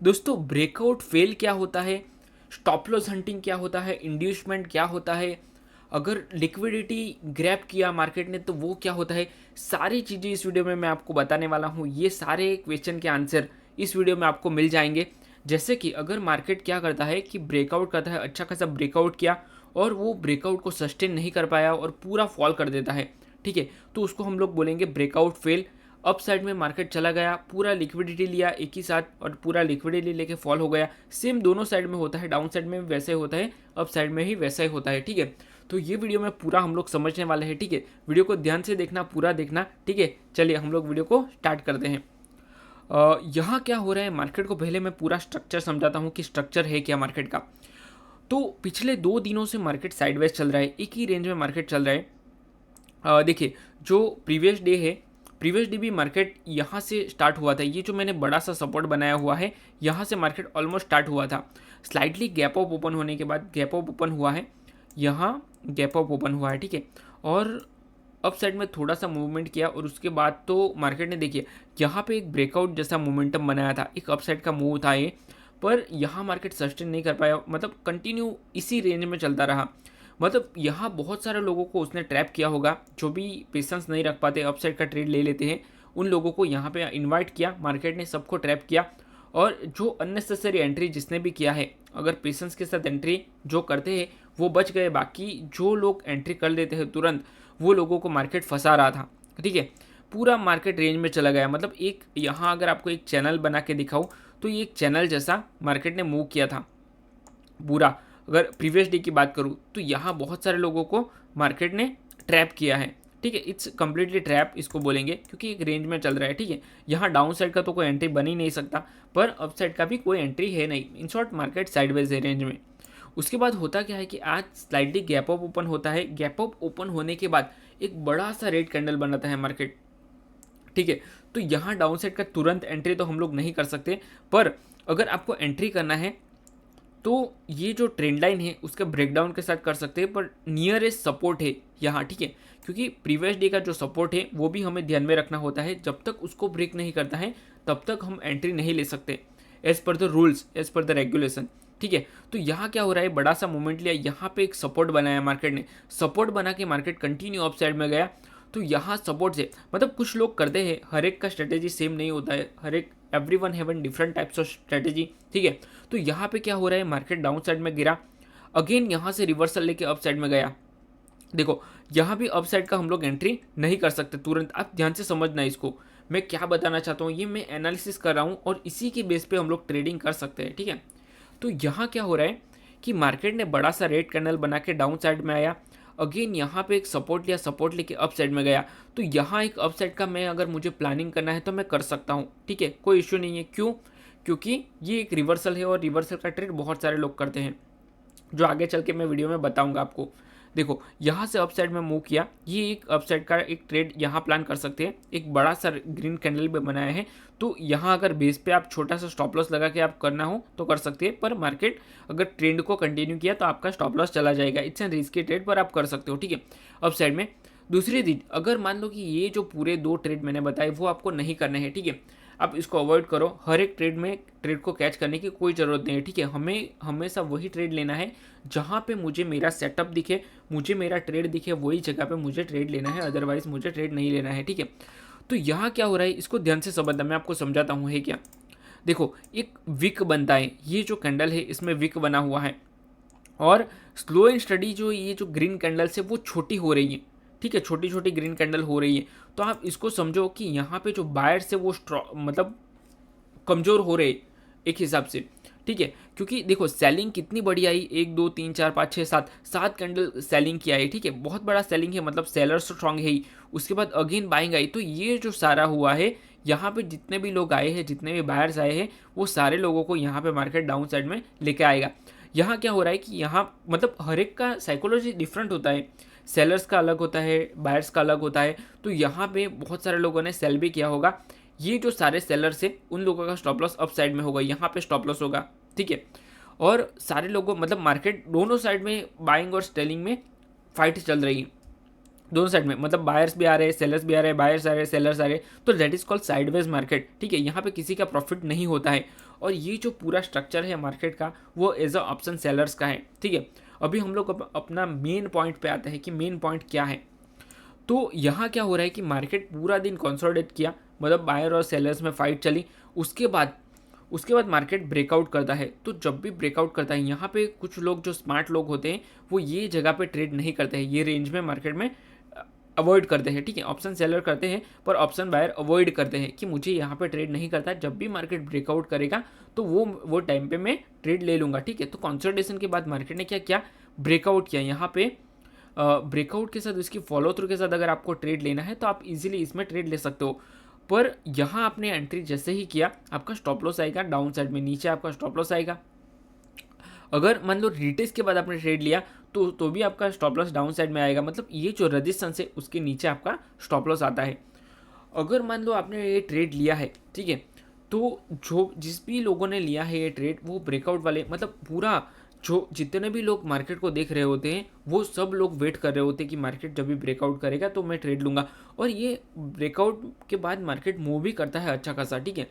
दोस्तों breakout fail क्या होता है, स्टॉप लॉस हंटिंग क्या होता है, इंड्यूसमेंट क्या होता है, अगर लिक्विडिटी ग्रैब किया मार्केट ने तो वो क्या होता है, सारी चीज़ें इस वीडियो में मैं आपको बताने वाला हूँ। ये सारे क्वेश्चन के आंसर इस वीडियो में आपको मिल जाएंगे। जैसे कि अगर मार्केट क्या करता है कि ब्रेकआउट करता है, अच्छा खासा ब्रेकआउट किया और वो ब्रेकआउट को सस्टेन नहीं कर पाया और पूरा फॉल कर देता है, ठीक है, तो उसको हम लोग बोलेंगे ब्रेकआउट फेल। अप साइड में मार्केट चला गया, पूरा लिक्विडिटी लिया एक ही साथ और पूरा लिक्विडिटी लेके फॉल हो गया। सेम दोनों साइड में होता है, डाउन साइड में भी वैसे होता है, अप साइड में ही वैसा ही होता है, ठीक है। तो ये वीडियो में पूरा हम लोग समझने वाले हैं, ठीक है। वीडियो को ध्यान से देखना, पूरा देखना, ठीक है। चलिए हम लोग वीडियो को स्टार्ट करते हैं। यहाँ क्या हो रहा है, मार्केट को पहले मैं पूरा स्ट्रक्चर समझाता हूँ कि स्ट्रक्चर है क्या मार्केट का। तो पिछले 2 दिनों से मार्केट साइडवेज चल रहा है, एक ही रेंज में मार्केट चल रहा है। देखिए, जो प्रीवियस डे है, प्रीवियस डे भी मार्केट यहाँ से स्टार्ट हुआ था। ये जो मैंने बड़ा सा सपोर्ट बनाया हुआ है, यहाँ से मार्केट ऑलमोस्ट स्टार्ट हुआ था। स्लाइटली गैप अप ओपन होने के बाद गैप अप ओपन हुआ है, यहाँ गैप अप ओपन हुआ है, ठीक है। और अप साइड में थोड़ा सा मूवमेंट किया और उसके बाद तो मार्केट ने देखिए यहाँ पे एक ब्रेकआउट जैसा मोमेंटम बनाया था, एक अप साइड का मूव था ये, पर यहाँ मार्केट सस्टेन नहीं कर पाया, मतलब कंटिन्यू इसी रेंज में चलता रहा। मतलब यहाँ बहुत सारे लोगों को उसने ट्रैप किया होगा, जो भी पेशेंस नहीं रख पाते, अपसाइड का ट्रेड ले लेते हैं, उन लोगों को यहाँ पे इनवाइट किया मार्केट ने, सबको ट्रैप किया। और जो अननेसेसरी एंट्री जिसने भी किया है, अगर पेशेंस के साथ एंट्री जो करते हैं वो बच गए, बाकी जो लोग एंट्री कर लेते हैं तुरंत, वो लोगों को मार्केट फंसा रहा था, ठीक है। पूरा मार्केट रेंज में चला गया, मतलब एक यहाँ अगर आपको एक चैनल बना के दिखाऊँ तो ये एक चैनल जैसा मार्केट ने मूव किया था पूरा। अगर प्रीवियस डे की बात करूँ तो यहाँ बहुत सारे लोगों को मार्केट ने ट्रैप किया है, ठीक है। इट्स कम्प्लीटली ट्रैप इसको बोलेंगे, क्योंकि एक रेंज में चल रहा है, ठीक है। यहाँ डाउन साइड का तो कोई एंट्री बन ही नहीं सकता, पर अप साइड का भी कोई एंट्री है नहीं। इन शॉर्ट मार्केट साइडवेज है रेंज में। उसके बाद होता क्या है कि आज स्लाइडली गैप अप ओपन होता है। गैप अप ओपन होने के बाद एक बड़ा सा रेड कैंडल बनाता है मार्केट, ठीक है। तो यहाँ डाउन साइड का तुरंत एंट्री तो हम लोग नहीं कर सकते, पर अगर आपको एंट्री करना है तो ये जो ट्रेंड लाइन है उसके ब्रेकडाउन के साथ कर सकते हैं, पर नियरेस्ट सपोर्ट है यहाँ, ठीक है। क्योंकि प्रीवियस डे का जो सपोर्ट है वो भी हमें ध्यान में रखना होता है, जब तक उसको ब्रेक नहीं करता है तब तक हम एंट्री नहीं ले सकते, एज पर द रूल्स, एज पर द रेगुलेशन, ठीक है। तो यहाँ क्या हो रहा है, बड़ा सा मूवमेंट लिया, यहाँ पे एक सपोर्ट बनाया मार्केट ने, सपोर्ट बना के मार्केट कंटिन्यू अप साइड में गया। तो यहाँ सपोर्ट से, मतलब कुछ लोग करते हैं, हर एक का स्ट्रेटेजी सेम नहीं होता है, हर एक everyone have an different types of strategy, ठीक है। तो यहाँ पे क्या हो रहा है, मार्केट डाउन साइड में गिरा, अगेन यहाँ से रिवर्सल लेके अप साइड में गया। देखो यहाँ भी अप साइड का हम लोग एंट्री नहीं कर सकते तुरंत, आप ध्यान से समझना इसको, मैं क्या बताना चाहता हूँ, ये मैं एनालिसिस कर रहा हूँ और इसी के बेस पे हम लोग ट्रेडिंग कर सकते हैं, ठीक है। तो यहाँ क्या हो रहा है कि मार्केट ने बड़ा सा रेड कैंडल बना के डाउन साइड में आया, अगेन यहाँ पे एक सपोर्ट लिया, सपोर्ट लेके अप साइड में गया। तो यहाँ एक अप साइड का मैं अगर मुझे प्लानिंग करना है तो मैं कर सकता हूँ, ठीक है, कोई इश्यू नहीं है। क्यों? क्योंकि ये एक रिवर्सल है और रिवर्सल का ट्रेड बहुत सारे लोग करते हैं, जो आगे चल के मैं वीडियो में बताऊंगा आपको। देखो यहाँ से अप साइड में मूव किया, ये एक अप साइड का एक ट्रेड यहाँ प्लान कर सकते हैं, एक बड़ा सा ग्रीन कैंडल भी बनाया है। तो यहाँ अगर बेस पे आप छोटा सा स्टॉप लॉस लगा के आप करना हो तो कर सकते हैं, पर मार्केट अगर ट्रेंड को कंटिन्यू किया तो आपका स्टॉप लॉस चला जाएगा। इट्स एन रिस्की ट्रेड, पर आप कर सकते हो, ठीक है, अप साइड में। दूसरी चीज, अगर मान लो कि ये जो पूरे 2 ट्रेड मैंने बताए वो आपको नहीं करने हैं, ठीक है, आप इसको अवॉइड करो। हर एक ट्रेड में ट्रेड को कैच करने की कोई ज़रूरत नहीं है, ठीक है। हमें हमेशा वही ट्रेड लेना है जहाँ पे मुझे मेरा सेटअप दिखे, मुझे मेरा ट्रेड दिखे, वही जगह पे मुझे ट्रेड लेना है, अदरवाइज मुझे ट्रेड नहीं लेना है, ठीक है। तो यहाँ क्या हो रहा है इसको ध्यान से समझना, मैं आपको समझाता हूँ है क्या। देखो एक विक बनता है, ये जो कैंडल है इसमें विक बना हुआ है, और स्लो एंड स्टडी जो ये जो ग्रीन कैंडल्स है वो छोटी हो रही है, ठीक है, छोटी छोटी ग्रीन कैंडल हो रही है। तो आप इसको समझो कि यहाँ पे जो बायर्स है वो मतलब कमज़ोर हो रहे एक हिसाब से, ठीक है। क्योंकि देखो सेलिंग कितनी बड़ी आई, 1 2 3 4 5 6 7 कैंडल सेलिंग की आई, ठीक है, बहुत बड़ा सेलिंग है, मतलब सेलर स्ट्रांग है ही। उसके बाद अगेन बाइंग आई, तो ये जो सारा हुआ है, यहाँ पे जितने भी लोग आए हैं, जितने भी बायर्स आए हैं, वो सारे लोगों को यहाँ पे मार्केट डाउन साइड में लेके आएगा। यहाँ क्या हो रहा है कि यहाँ मतलब हर एक का साइकोलॉजी डिफरेंट होता है, सेलर्स का अलग होता है, बायर्स का अलग होता है। तो यहाँ पे बहुत सारे लोगों ने सेल भी किया होगा, ये जो सारे सेलर्स है उन लोगों का स्टॉप लॉस अप साइड में होगा, यहाँ पे स्टॉप लॉस होगा, ठीक है। और सारे लोगों मतलब मार्केट दोनों साइड में बाइंग और सेलिंग में फाइट चल रही है, दोनों साइड में, मतलब बायर्स भी आ रहे हैं, सेलर्स भी आ रहे हैं, बायर्स आ रहे हैं, सेलर्स आ रहे हैं, तो that is called sideways market, ठीक है। यहाँ पे किसी का प्रॉफिट नहीं होता है। और ये जो पूरा स्ट्रक्चर है मार्केट का वो एज अ ऑप्शन सेलर्स का है, ठीक है। अभी हम लोग अपना मेन पॉइंट पे आते हैं कि मेन पॉइंट क्या है। तो यहाँ क्या हो रहा है कि मार्केट पूरा दिन कंसोलिडेट किया, मतलब बायर और सेलर्स में फाइट चली, उसके बाद मार्केट ब्रेकआउट करता है। तो जब भी ब्रेकआउट करता है, यहाँ पे कुछ लोग जो स्मार्ट लोग होते हैं वो ये जगह पे ट्रेड नहीं करते हैं, ये रेंज में मार्केट में अवॉइड करते हैं, ठीक है। ऑप्शन सेलर करते हैं पर ऑप्शन बायर अवॉइड करते हैं कि मुझे यहाँ पे ट्रेड नहीं करता है, जब भी मार्केट ब्रेकआउट करेगा तो वो टाइम पे मैं ट्रेड ले लूँगा, ठीक है। तो कंसोलिडेशन के बाद मार्केट ने क्या किया, ब्रेकआउट किया। यहाँ पे ब्रेकआउट के साथ इसकी फॉलो थ्रू के साथ अगर आपको ट्रेड लेना है तो आप इजीली इसमें ट्रेड ले सकते हो। पर यहाँ आपने एंट्री जैसे ही किया, आपका स्टॉप लॉस आएगा डाउन साइड में, नीचे आपका स्टॉप लॉस आएगा। अगर मान लो रिटेस्ट के बाद आपने ट्रेड लिया तो भी आपका स्टॉप लॉस डाउन साइड में आएगा, मतलब ये जो रेजिस्टेंस है उसके नीचे आपका स्टॉप लॉस आता है। अगर मान लो आपने ये ट्रेड लिया है, ठीक है, तो जो जिस भी लोगों ने लिया है ये ट्रेड, वो ब्रेकआउट वाले, मतलब पूरा जो जितने भी लोग मार्केट को देख रहे होते हैं वो सब लोग वेट कर रहे होते हैं कि मार्केट जब भी ब्रेकआउट करेगा तो मैं ट्रेड लूँगा। और ये ब्रेकआउट के बाद मार्केट मूव भी करता है अच्छा खासा, ठीक है।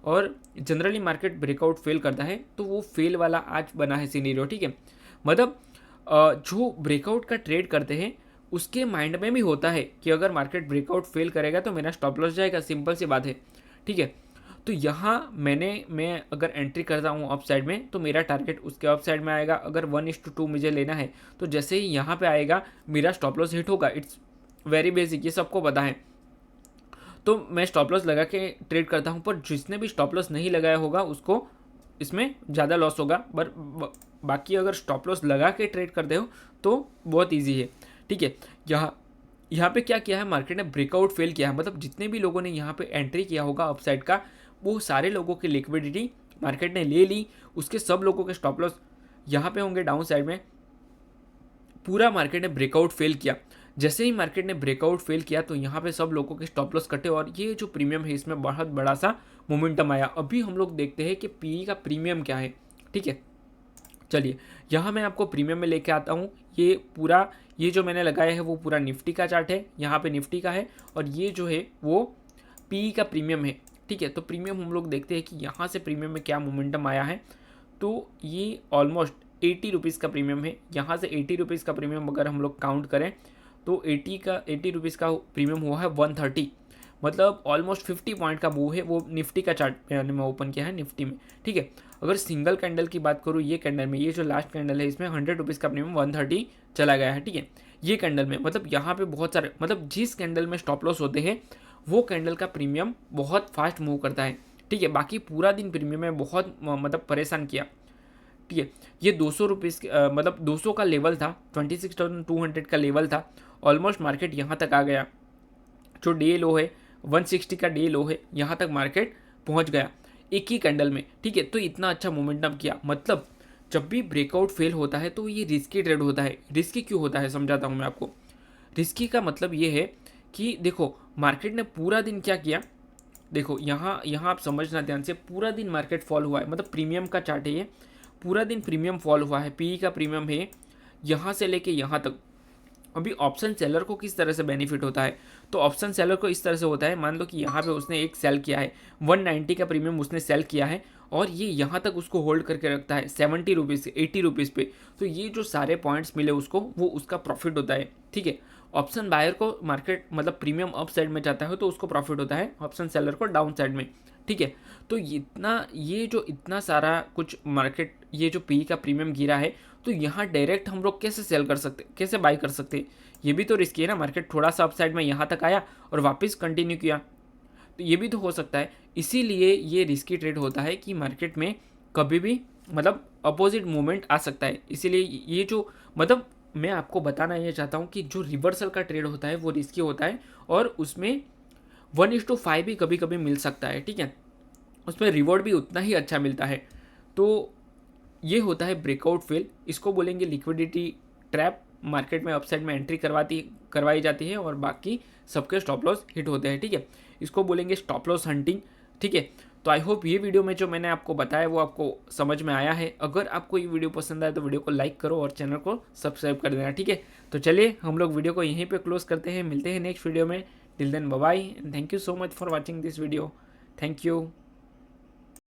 और जनरली मार्केट ब्रेकआउट फेल करता है, तो वो फेल वाला आज बना है सिनेरियो, ठीक है। मतलब जो ब्रेकआउट का ट्रेड करते हैं उसके माइंड में भी होता है कि अगर मार्केट ब्रेकआउट फेल करेगा तो मेरा स्टॉप लॉस जाएगा, सिंपल सी बात है, ठीक है। तो यहाँ मैं अगर एंट्री करता हूँ अप साइड में तो मेरा टारगेट उसके अप साइड में आएगा। अगर 1:2 मुझे लेना है तो जैसे ही यहाँ पे आएगा मेरा स्टॉप लॉस हिट होगा। इट्स वेरी बेसिक, ये सबको पता है। तो मैं स्टॉप लॉस लगा के ट्रेड करता हूँ, पर जिसने भी स्टॉप लॉस नहीं लगाया होगा उसको इसमें ज़्यादा लॉस होगा। पर बाकी अगर स्टॉप लॉस लगा के ट्रेड करते हो तो बहुत ईजी है, ठीक है। यहाँ पे क्या किया है, मार्केट ने ब्रेकआउट फेल किया है, मतलब जितने भी लोगों ने यहाँ पे एंट्री किया होगा अपसाइड का, वो सारे लोगों की लिक्विडिटी मार्केट ने ले ली। उसके सब लोगों के स्टॉप लॉस यहाँ पे होंगे डाउन साइड में। पूरा मार्केट ने ब्रेकआउट फेल किया। जैसे ही मार्केट ने ब्रेकआउट फेल किया तो यहाँ पे सब लोगों के स्टॉप लॉस कटे और ये जो प्रीमियम है इसमें बहुत बड़ा सा मोमेंटम आया। अभी हम लोग देखते हैं कि पीई का प्रीमियम क्या है, ठीक है। चलिए यहाँ मैं आपको प्रीमियम में लेके आता हूँ। ये पूरा ये जो मैंने लगाया है वो पूरा निफ्टी का चार्ट है, यहाँ पे निफ्टी का है, और ये जो है वो पीई का प्रीमियम है, ठीक है। तो प्रीमियम हम लोग देखते हैं कि यहाँ से प्रीमियम में क्या मोमेंटम आया है। तो ये ऑलमोस्ट 80 रुपीज़ का प्रीमियम है। यहाँ से 80 रुपीज़ का प्रीमियम अगर हम लोग काउंट करें तो 80 रुपीज़ का प्रीमियम हुआ है 130, मतलब ऑलमोस्ट 50 पॉइंट का मूव है। वो निफ्टी का चार्ट मैंने ओपन किया है निफ्टी में, ठीक है। अगर सिंगल कैंडल की बात करूँ, ये कैंडल में, ये जो लास्ट कैंडल है इसमें 100 रुपीज़ का प्रीमियम 130 चला गया है, ठीक है। ये कैंडल में, मतलब यहाँ पे बहुत सारे, मतलब जिस कैंडल में स्टॉप लॉस होते हैं वो कैंडल का प्रीमियम बहुत फास्ट मूव करता है, ठीक है। बाकी पूरा दिन प्रीमियम में बहुत मतलब परेशान किया, ठीक है। ये 200 रुपीज़ मतलब 200 का लेवल था, 26,200 का लेवल था। ऑलमोस्ट मार्केट यहाँ तक आ गया। जो डे लो है 160 का डे लो है, यहाँ तक मार्केट पहुँच गया एक ही कैंडल में, ठीक है। तो इतना अच्छा मोमेंटम किया। मतलब जब भी ब्रेकआउट फेल होता है तो ये रिस्की ट्रेड होता है। रिस्की क्यों होता है समझाता हूँ मैं आपको। रिस्की का मतलब ये है कि देखो मार्केट ने पूरा दिन क्या किया, देखो यहाँ आप समझना ध्यान से, पूरा दिन मार्केट फॉल हुआ है, मतलब प्रीमियम का चार्ट है ये, पूरा दिन प्रीमियम फॉल हुआ है। पीई का प्रीमियम है यहाँ से लेके यहाँ तक। अभी ऑप्शन सेलर को किस तरह से बेनिफिट होता है, तो ऑप्शन सेलर को इस तरह से होता है, मान लो कि यहाँ पे उसने एक सेल किया है, 190 का प्रीमियम उसने सेल किया है और ये यहाँ तक उसको होल्ड करके रखता है 70 रुपीज़ 80 रुपीज़ पे। तो ये जो सारे पॉइंट्स मिले उसको, वो उसका प्रॉफिट होता है, ठीक है। ऑप्शन बायर को मार्केट मतलब प्रीमियम अप साइड में जाता है तो उसको प्रॉफिट होता है, ऑप्शन सेलर को डाउन साइड में, ठीक है। तो इतना सारा कुछ मार्केट, ये जो पी का प्रीमियम गिरा है, तो यहाँ डायरेक्ट हम लोग कैसे सेल कर सकते, कैसे बाई कर सकते, ये भी तो रिस्की है ना। मार्केट थोड़ा सा अपसाइड में यहाँ तक आया और वापस कंटिन्यू किया, तो ये भी तो हो सकता है। इसीलिए ये रिस्की ट्रेड होता है कि मार्केट में कभी भी मतलब अपोजिट मूवमेंट आ सकता है। इसीलिए ये जो मतलब मैं आपको बताना ये चाहता हूँ कि जो रिवर्सल का ट्रेड होता है वो रिस्की होता है और उसमें 1:5 भी कभी कभी मिल सकता है, ठीक है। उसमें रिवॉर्ड भी उतना ही अच्छा मिलता है। तो ये होता है ब्रेकआउट फेल, इसको बोलेंगे लिक्विडिटी ट्रैप। मार्केट में अपसाइड में एंट्री करवाई जाती है और बाकी सबके स्टॉप लॉस हिट होते हैं, ठीक है। इसको बोलेंगे स्टॉप लॉस हंटिंग, ठीक है। तो आई होप ये वीडियो में जो मैंने आपको बताया वो आपको समझ में आया है। अगर आपको ये वीडियो पसंद आए तो वीडियो को लाइक करो और चैनल को सब्सक्राइब कर देना, ठीक है। तो चलिए हम लोग वीडियो को यहीं पे क्लोज करते हैं, मिलते हैं नेक्स्ट वीडियो में। Till then bye bye and thank you so much for watching this video. Thank you.